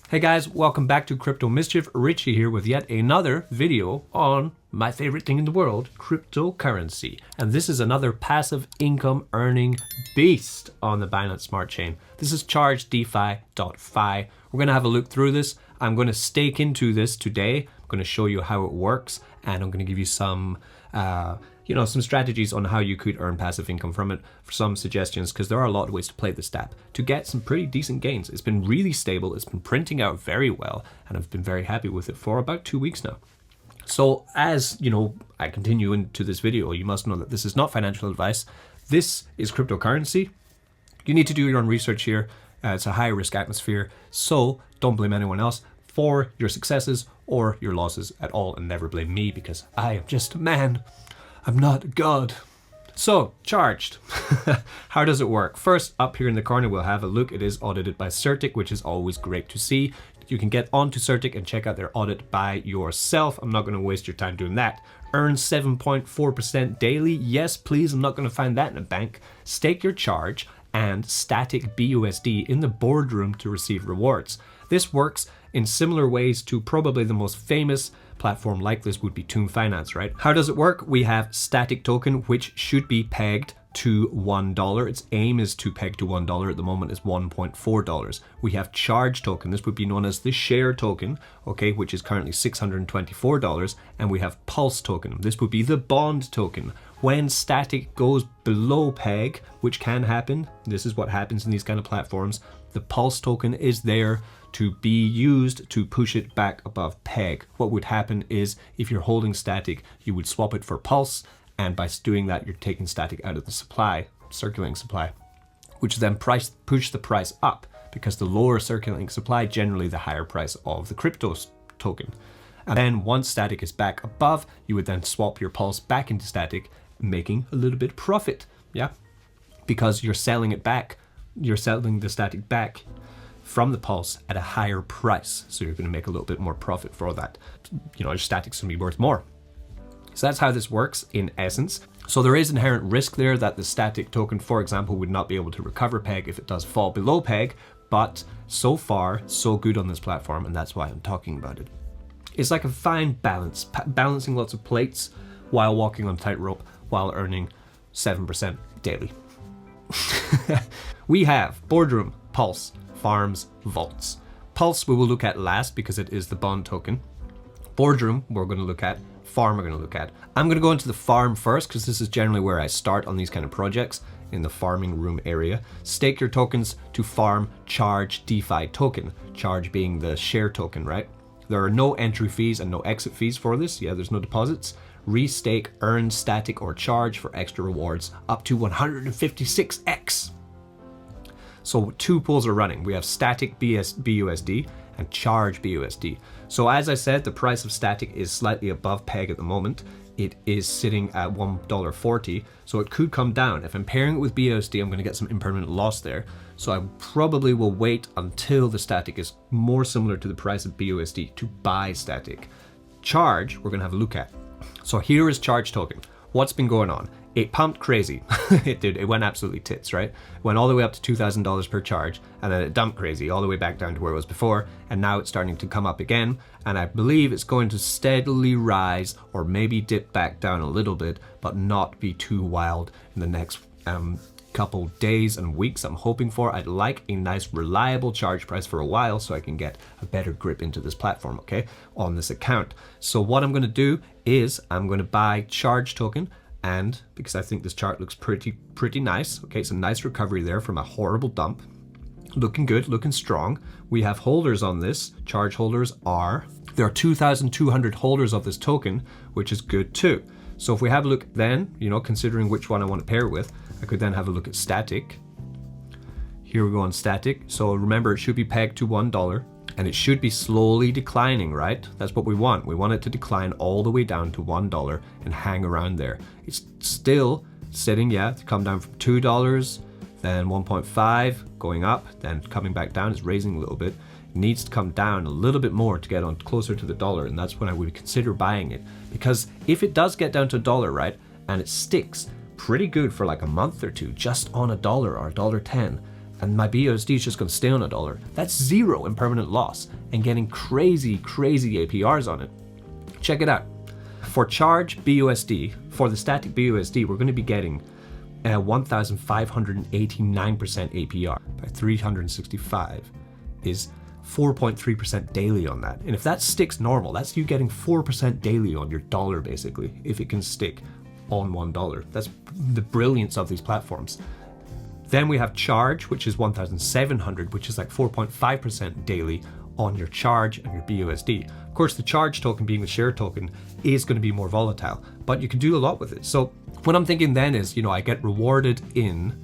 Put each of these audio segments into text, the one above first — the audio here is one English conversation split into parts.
Hey guys, welcome back to Crypto Mischief. Richie here with yet another video on my favorite thing in the world, cryptocurrency. And this is another passive income earning beast on the Binance Smart Chain. This is CHARGE DeFi.fi. We're going to have a look through this. I'm going to stake into this today. I'm going to show you how it works, and I'm going to give you some some strategies on how you could earn passive income from it, for some suggestions, because there are a lot of ways to play this app to get some pretty decent gains. It's been really stable, it's been printing out very well, and I've been very happy with it for about 2 weeks now. So as you know, I continue into this video, you must know that this is not financial advice. This is cryptocurrency. You need to do your own research here. It's a high risk atmosphere, so don't blame anyone else for your successes or your losses at all, and never blame me, because I am just a man. I'm not God. So, charged. How does it work? First, up here in the corner, we'll have a look. It is audited by Certic, which is always great to see. You can get onto Certic and check out their audit by yourself. I'm not going to waste your time doing that. Earn 7.4% daily. Yes, please. I'm not going to find that in a bank. Stake your charge and static BUSD in the boardroom to receive rewards. This works in similar ways to probably the most famous platform like this would be Toon Finance, right? How does it work? We have static token, which should be pegged to $1. Its aim is to peg to $1. At the moment is $1.4. We have charge token. This would be known as the share token, okay, which is currently $624. And we have pulse token. This would be the bond token. When static goes below peg, which can happen, this is what happens in these kind of platforms, the pulse token is there to be used to push it back above peg. What would happen is, if you're holding static, you would swap it for pulse, and by doing that, you're taking static out of the supply, circulating supply, which then push the price up, because the lower circulating supply, generally the higher price of the crypto token. And then once static is back above, you would then swap your pulse back into static, making a little bit profit, yeah? Because you're selling it back, you're selling the static back from the pulse at a higher price. So you're going to make a little bit more profit for that. You know, your static's going to be worth more. So that's how this works in essence. So there is inherent risk there that the static token, for example, would not be able to recover peg if it does fall below peg, but so far, so good on this platform, and that's why I'm talking about it. It's like a fine balance, balancing lots of plates while walking on tightrope, while earning 7% daily. We have boardroom, pulse, farms, vaults. Pulse we will look at last because it is the bond token. Boardroom we're going to look at. Farm we're going to look at. I'm going to go into the farm first because this is generally where I start on these kind of projects, in the farming room area. Stake your tokens to farm CHARGE DeFi token. CHARGE being the share token, right? There are no entry fees and no exit fees for this. Yeah, there's no deposits. Restake, earn static or charge for extra rewards up to 156x. So two pools are running. We have static BUSD and charge BUSD. So as I said, the price of static is slightly above peg at the moment. It is sitting at $1.40, so it could come down. If I'm pairing it with BUSD, I'm going to get some impermanent loss there. So I probably will wait until the static is more similar to the price of BUSD to buy static. Charge, we're going to have a look at. So here is charge token. What's been going on? It pumped crazy. It did. It went absolutely tits, right? Went all the way up to $2,000 per charge, and then it dumped crazy all the way back down to where it was before, and now it's starting to come up again, and I believe it's going to steadily rise, or maybe dip back down a little bit, but not be too wild in the next couple days and weeks. I'm hoping for. I'd like a nice reliable charge price for a while so I can get a better grip into this platform, okay, on this account. So what I'm going to do is I'm going to buy charge token, and because I think this chart looks pretty nice, okay, it's a nice recovery there from a horrible dump. Looking good, looking strong. We have holders on this. Charge holders there are 2,200 holders of this token, which is good too. So if we have a look then, you know, considering which one I want to pair with, I could then have a look at static. Here we go on static. So remember, it should be pegged to $1 and it should be slowly declining, right? That's what we want. We want it to decline all the way down to $1 and hang around there. It's still sitting, yeah, to come down from $2, then 1.5, going up, then coming back down. It's raising a little bit. It needs to come down a little bit more to get on closer to the dollar, and that's when I would consider buying it. Because if it does get down to $1, right, and it sticks pretty good for like a month or two, just on $1 or $1.10, and my BUSD is just going to stay on $1. That's zero in permanent loss and getting crazy, crazy APRs on it. Check it out. For Charge BUSD, for the static BUSD, we're going to be getting 1,589% APR by 365 is 4.3% daily on that. And if that sticks normal, that's you getting 4% daily on your dollar, basically, if it can stick on $1. That's the brilliance of these platforms. Then we have Charge, which is 1,700, which is like 4.5% daily on your Charge and your BUSD. Of course, the Charge token, being the share token, is going to be more volatile, but you can do a lot with it. So what I'm thinking then is, I get rewarded in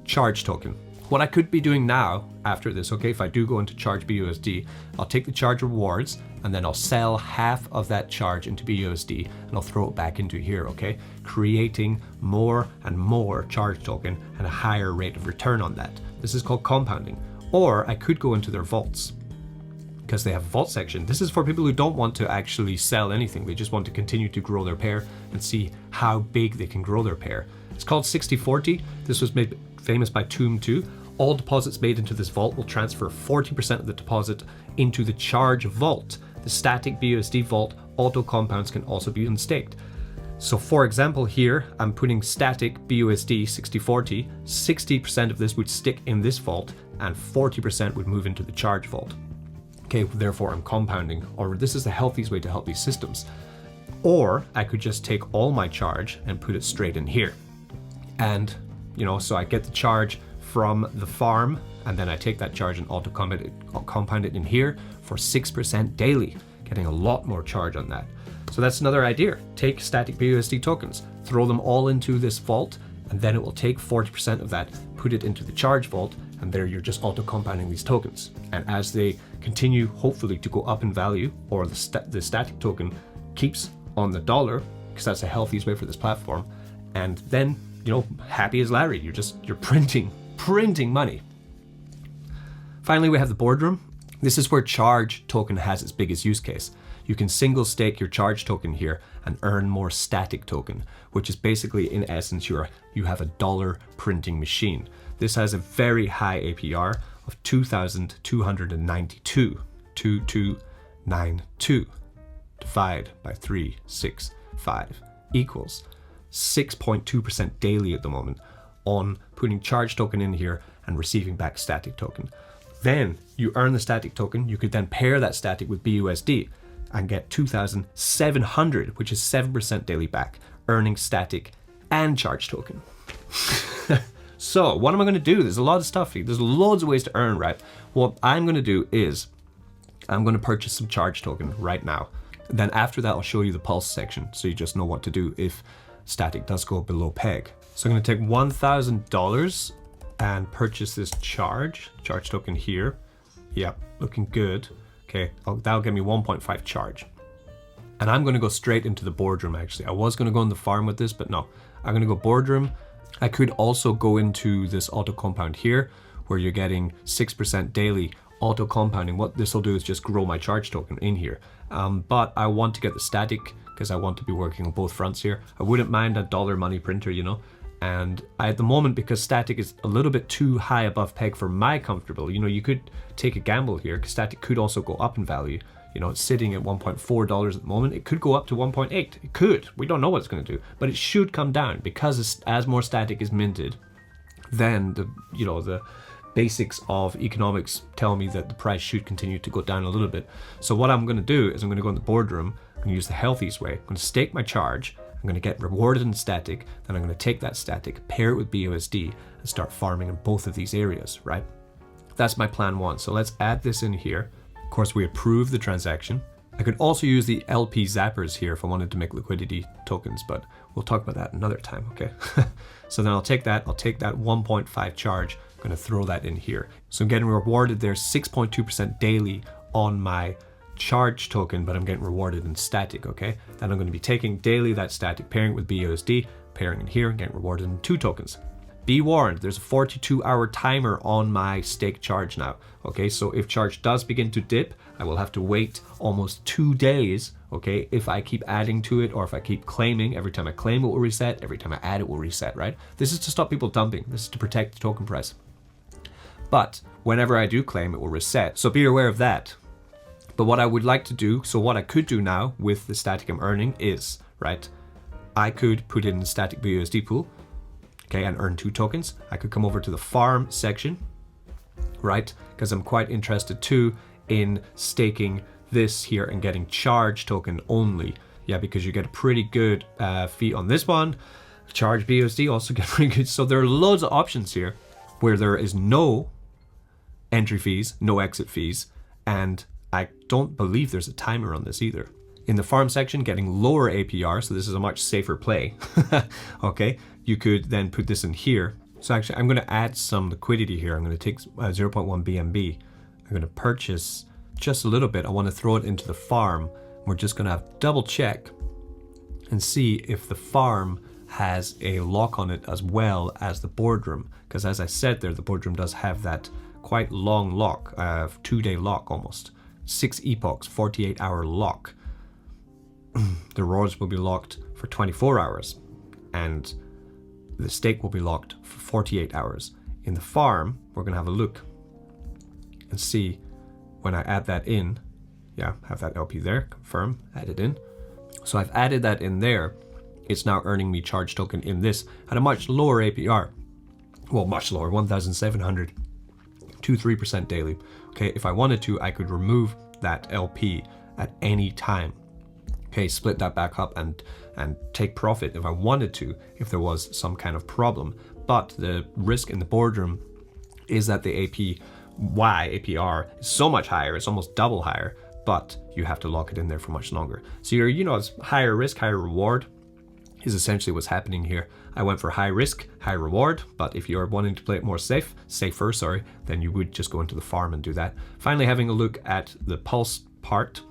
Charge token. What I could be doing now after this, okay, if I do go into Charge BUSD, I'll take the Charge rewards and then I'll sell half of that Charge into BUSD and I'll throw it back into here, okay? Creating more and more Charge token and a higher rate of return on that. This is called compounding. Or I could go into their vaults, because they have a vault section. This is for people who don't want to actually sell anything. They just want to continue to grow their pair and see how big they can grow their pair. It's called 60/40. This was made famous by Tomb2. All deposits made into this vault will transfer 40% of the deposit into the Charge vault. The static BUSD vault auto compounds can also be unstaked. So for example, here I'm putting static BUSD 60/40. 60% of this would stick in this vault and 40% would move into the Charge vault. Okay, therefore I'm compounding, or this is the healthiest way to help these systems. Or I could just take all my Charge and put it straight in here. And, so I get the Charge from the farm, and then I take that Charge and auto compound it in here for 6% daily, getting a lot more Charge on that. So that's another idea. Take static BUSD tokens, throw them all into this vault, and then it will take 40% of that, put it into the Charge vault, and there you're just auto compounding these tokens. And as they continue, hopefully, to go up in value, or the static token keeps on the dollar, because that's the healthiest way for this platform, and then, happy as Larry, you're printing money. Finally, we have the boardroom. This is where Charge token has its biggest use case. You can single stake your Charge token here and earn more static token, which is basically, in essence, you have a dollar printing machine. This has a very high APR of 2,292. 2292 divided by 365 equals 6.2% daily at the moment on putting Charge token in here and receiving back static token. Then you earn the static token. You could then pair that static with BUSD and get 2,700, which is 7% daily back, earning static and Charge token. So what am I going to do? There's a lot of stuff here. There's loads of ways to earn, right? What I'm going to do is I'm going to purchase some Charge token right now. Then after that, I'll show you the pulse section, so you just know what to do if static does go below peg. So I'm going to take $1,000 and purchase this Charge token here. Yep, looking good. Okay, that'll give me 1.5 Charge. And I'm going to go straight into the boardroom, actually. I was going to go on the farm with this, but no. I'm going to go boardroom. I could also go into this auto compound here, where you're getting 6% daily auto compounding. What this will do is just grow my Charge token in here. But I want to get the static because I want to be working on both fronts here. I wouldn't mind a dollar money printer, And at the moment, because static is a little bit too high above peg for my comfortable, you could take a gamble here because static could also go up in value. It's sitting at $1.4 at the moment. It could go up to 1.8. It could. We don't know what it's going to do, but it should come down because as more static is minted, then the basics of economics tell me that the price should continue to go down a little bit. So what I'm going to do is I'm going to go in the boardroom. I'm going to use the healthiest way. I'm going to stake my Charge. I'm going to get rewarded in static. Then I'm going to take that static, pair it with BUSD, and start farming in both of these areas, right? That's my plan one. So let's add this in here. Of course, we approve the transaction. I could also use the LP zappers here if I wanted to make liquidity tokens, but we'll talk about that another time, okay? So then I'll take that 1.5 Charge. I'm going to throw that in here. So I'm getting rewarded there 6.2% daily on my Charge token, but I'm getting rewarded in static, okay? Then I'm going to be taking daily that static, pairing it with BUSD, pairing in here, and getting rewarded in 2 tokens. Be warned, there's a 42-hour timer on my stake Charge now, okay? So if Charge does begin to dip, I will have to wait almost 2 days, okay? If I keep adding to it or if I keep claiming, every time I claim it will reset, every time I add it will reset, right? This is to stop people dumping. This is to protect the token price. But whenever I do claim, it will reset. So be aware of that. But what I would like to do, so what I could do now with the static I'm earning is, right, I could put it in the static BUSD pool, okay, and earn 2 tokens. I could come over to the farm section, right, because I'm quite interested too in staking this here and getting charge token only. Yeah, because you get a pretty good fee on this one. Charge BUSD also get pretty good. So there are loads of options here where there is no entry fees, no exit fees, and I don't believe there's a timer on this either. In the farm section, getting lower APR, so this is a much safer play. Okay, you could then put this in here. So actually, I'm going to add some liquidity here. I'm going to take 0.1 BNB. I'm going to purchase just a little bit. I want to throw it into the farm. We're just going to have double check and see if the farm has a lock on it as well as the boardroom. Because as I said there, the boardroom does have that quite long lock, 2-day lock almost. 6 epochs, 48-hour lock. The rewards will be locked for 24 hours and the stake will be locked for 48 hours. In the farm, we're going to have a look and see when I add that in. Yeah, have that LP there, confirm, add it in. So I've added that in there. It's now earning me charge token in this at a much lower APR. Well, much lower, 1,700 to 3% daily. Okay, if I wanted to, I could remove that LP at any time. Okay, split that back up and take profit if I wanted to, if there was some kind of problem. But the risk in the boardroom is that the APR is so much higher, it's almost double higher, but you have to lock it in there for much longer. So you're, it's higher risk, higher reward is essentially what's happening here. I went for high risk, high reward, but if you're wanting to play it more safer, then you would just go into the farm and do that. Finally, having a look at the pulse part,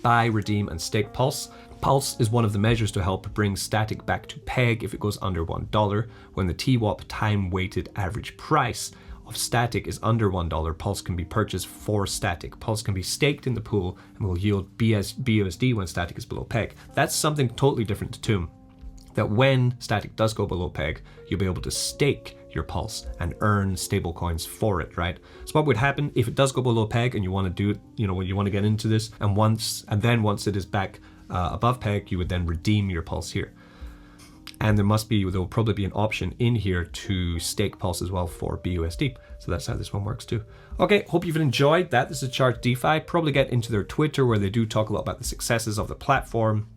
buy, redeem, and stake pulse. Pulse is one of the measures to help bring static back to peg if it goes under $1. When the TWAP time-weighted average price of static is under $1, Pulse can be purchased for static. Pulse can be staked in the pool and will yield BUSD when static is below peg. That's something totally different to Tomb. That when static does go below peg, you'll be able to stake your Pulse and earn stablecoins for it, right? So what would happen if it does go below peg and you want to do it, when you want to get into this, and then once it is back above peg, you would then redeem your Pulse here. And there will probably be an option in here to stake Pulse as well for BUSD. So that's how this one works too. Okay, hope you've enjoyed that. This is Charge DeFi. Probably get into their Twitter where they do talk a lot about the successes of the platform.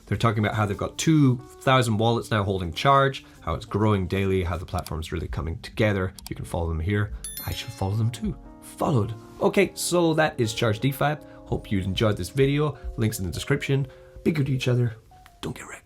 They're talking about how they've got 2,000 wallets now holding Charge, how it's growing daily, how the platform's really coming together. You can follow them here. I should follow them too. Followed. Okay, so that is Charge DeFi. Hope you enjoyed this video. Links in the description. Be good to each other. Don't get wrecked.